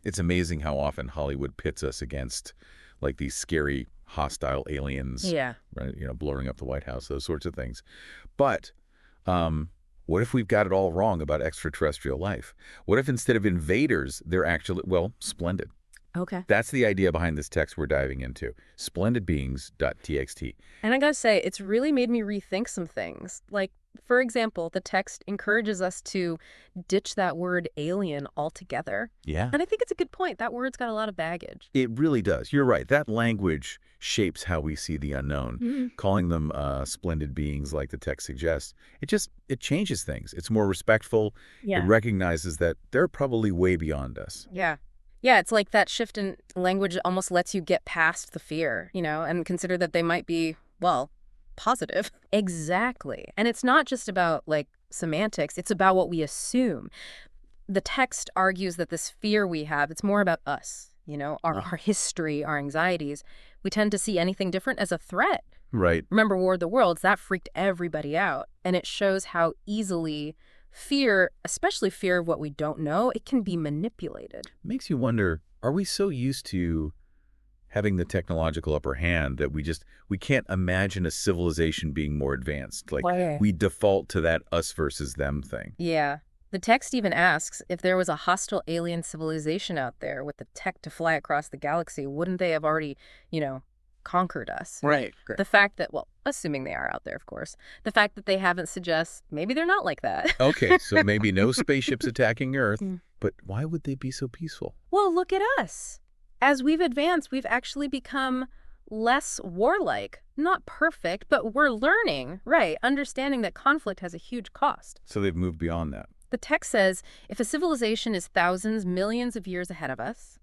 It's amazing how often Hollywood pits us against like these scary, hostile aliens, Yeah. right? Blowing up the White House, those sorts of things. But um, what if we've got it all wrong about extraterrestrial life? What if instead of invaders, they're actually, well, splendid? Okay. That's the idea behind this text we're diving into. Splendidbeings.txt. And I gotta say, it's really made me rethink some things. Like, for example, the text encourages us to ditch that word alien altogether. Yeah. And I think it's a good point. That word's got a lot of baggage. It really does. You're right. That language shapes how we see the unknown. Mhm. Calling them splendid beings like the text suggests, it changes things. It's more respectful. It Yeah. recognizes that they're probably way beyond us. Yeah. Yeah, it's like that shift in language almost lets you get past the fear, and consider that they might be, well, positive. Exactly. And it's not just about, like, semantics, it's about what we assume. The text argues that this fear we have, it's more about us, our history, our anxieties. We tend to see anything different as a threat. Right. Remember War of the Worlds, that freaked everybody out. And it shows how easily fear, especially fear of what we don't know, it can be manipulated. Makes you wonder, are we so used to having the technological upper hand that we can't imagine a civilization being more advanced? Like, Right. we default to that us versus them thing. Yeah. The text even asks if there was a hostile alien civilization out there with the tech to fly across the galaxy, wouldn't they have already, conquered us? Right. The fact that, well, assuming they are out there, of course, the fact that they haven't suggests maybe they're not like that. Okay, so maybe no spaceships attacking Earth, Mm. but why would they be so peaceful? Well, look at us. As we've advanced, we've actually become less warlike. Not perfect, but we're learning, right? Understanding that conflict has a huge cost. So they've moved beyond that. The text says if a civilization is thousands, millions of years ahead of us,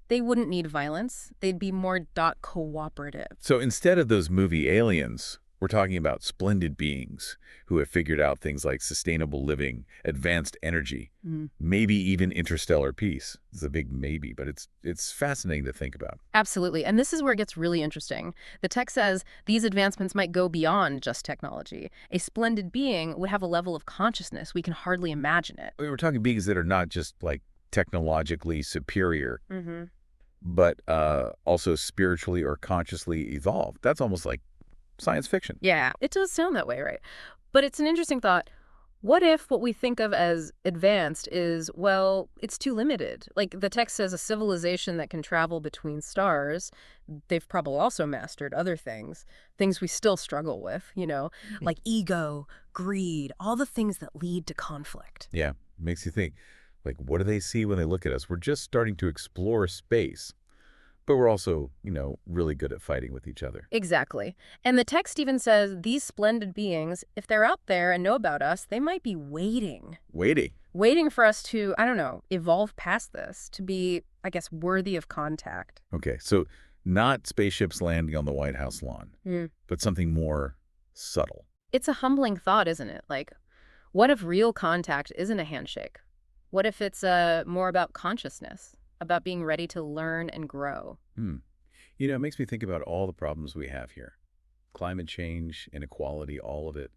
they wouldn't need violence. They'd be more cooperative. So instead of those movie aliens, we're talking about splendid beings who have figured out things like sustainable living, advanced energy, maybe even interstellar peace. It's a big maybe, but it's fascinating to think about. Absolutely. And this is where it gets really interesting. The text says these advancements might go beyond just technology. A splendid being would have a level of consciousness we can hardly imagine it. We're talking beings that are not just like technologically superior, Mm-hmm. but also spiritually or consciously evolved. That's almost like science fiction. Yeah, it does sound that way, right? But it's an interesting thought. What if what we think of as advanced is, well, it's too limited? Like the text says a civilization that can travel between stars, they've probably also mastered other things we still struggle with, like ego, greed, all the things that lead to conflict. Yeah, makes you think, like, what do they see when they look at us? We're just starting to explore space, but we're also, really good at fighting with each other. Exactly. And the text even says these splendid beings, if they're out there and know about us, they might be waiting for us to, I don't know, evolve past this, to be, I guess, worthy of contact. Okay, so not spaceships landing on the White House lawn, but something more subtle. It's a humbling thought, isn't it? Like, what if real contact isn't a handshake? What if it's more about consciousness, about being ready to learn and grow? It makes me think about all the problems we have here. Climate change, inequality, all of it.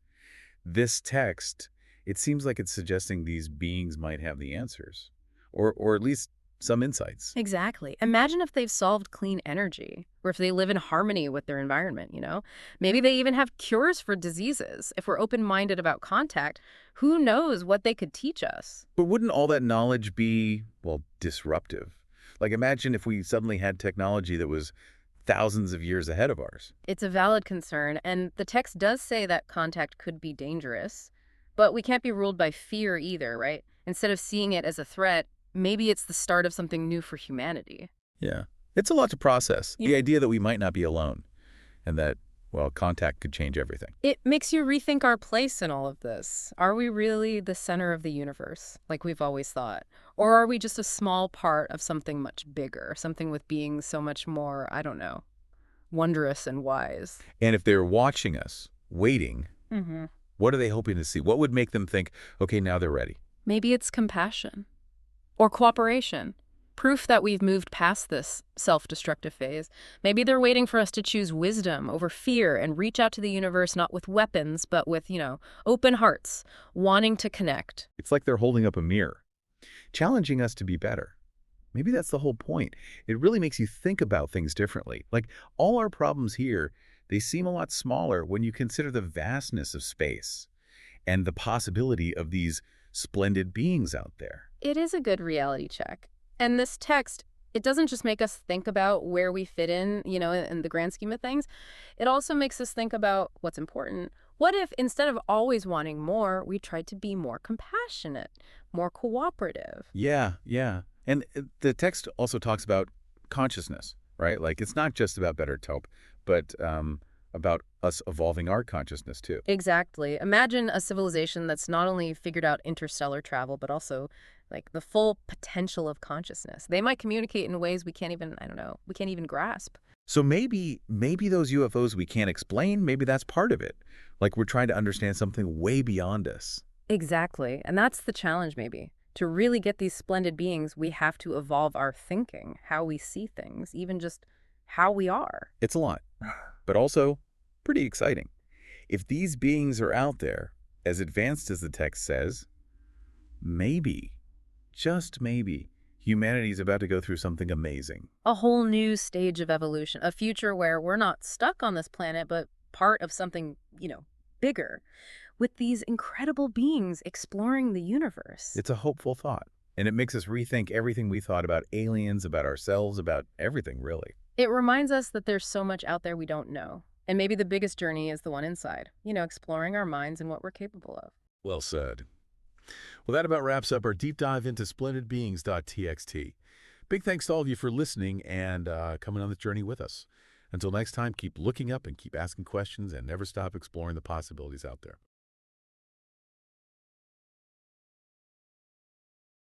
This text, it seems like it's suggesting these beings might have the answers, or at least some insights. Exactly. Imagine if they've solved clean energy, or if they live in harmony with their environment, Maybe they even have cures for diseases. If we're open-minded about contact, who knows what they could teach us? But wouldn't all that knowledge be, well, disruptive? Like, imagine if we suddenly had technology that was thousands of years ahead of ours. It's a valid concern, and the text does say that contact could be dangerous, but we can't be ruled by fear either, right? Instead of seeing it as a threat, maybe it's the start of something new for humanity. Yeah. It's a lot to process. Yeah. The idea that we might not be alone and that, well, contact could change everything. It makes you rethink our place in all of this. Are we really the center of the universe, like we've always thought? Or are we just a small part of something much bigger, something with beings so much more, I don't know, wondrous and wise? And if they're watching us, waiting, what are they hoping to see? What would make them think, okay, now they're ready? Maybe it's compassion or cooperation. Proof that we've moved past this self-destructive phase. Maybe they're waiting for us to choose wisdom over fear and reach out to the universe not with weapons, but with, open hearts, wanting to connect. It's like they're holding up a mirror, challenging us to be better. Maybe that's the whole point. It really makes you think about things differently. Like, all our problems here, they seem a lot smaller when you consider the vastness of space and the possibility of these splendid beings out there. It is a good reality check. And this text, it doesn't just make us think about where we fit in, in the grand scheme of things. It also makes us think about what's important. What if instead of always wanting more, we tried to be more compassionate, more cooperative? Yeah, yeah. And the text also talks about consciousness, right? Like, it's not just about better taupe, but about us evolving our consciousness too. Exactly. Imagine a civilization that's not only figured out interstellar travel, but also like the full potential of consciousness. They might communicate in ways we can't even, I don't know, we can't even grasp. So maybe those UFOs we can't explain, maybe that's part of it. Like, we're trying to understand something way beyond us. Exactly. And that's the challenge, maybe. To really get these splendid beings, we have to evolve our thinking, how we see things, even just how we are. It's a lot, but also pretty exciting. If these beings are out there, as advanced as the text says, maybe, just maybe, humanity is about to go through something amazing. A whole new stage of evolution, a future where we're not stuck on this planet, but part of something, bigger, with these incredible beings exploring the universe. It's a hopeful thought, and it makes us rethink everything we thought about aliens, about ourselves, about everything, really. It reminds us that there's so much out there we don't know. And maybe the biggest journey is the one inside, exploring our minds and what we're capable of. Well said. Well, that about wraps up our deep dive into splendidbeings.txt. Big thanks to all of you for listening and coming on this journey with us. Until next time, keep looking up and keep asking questions and never stop exploring the possibilities out there.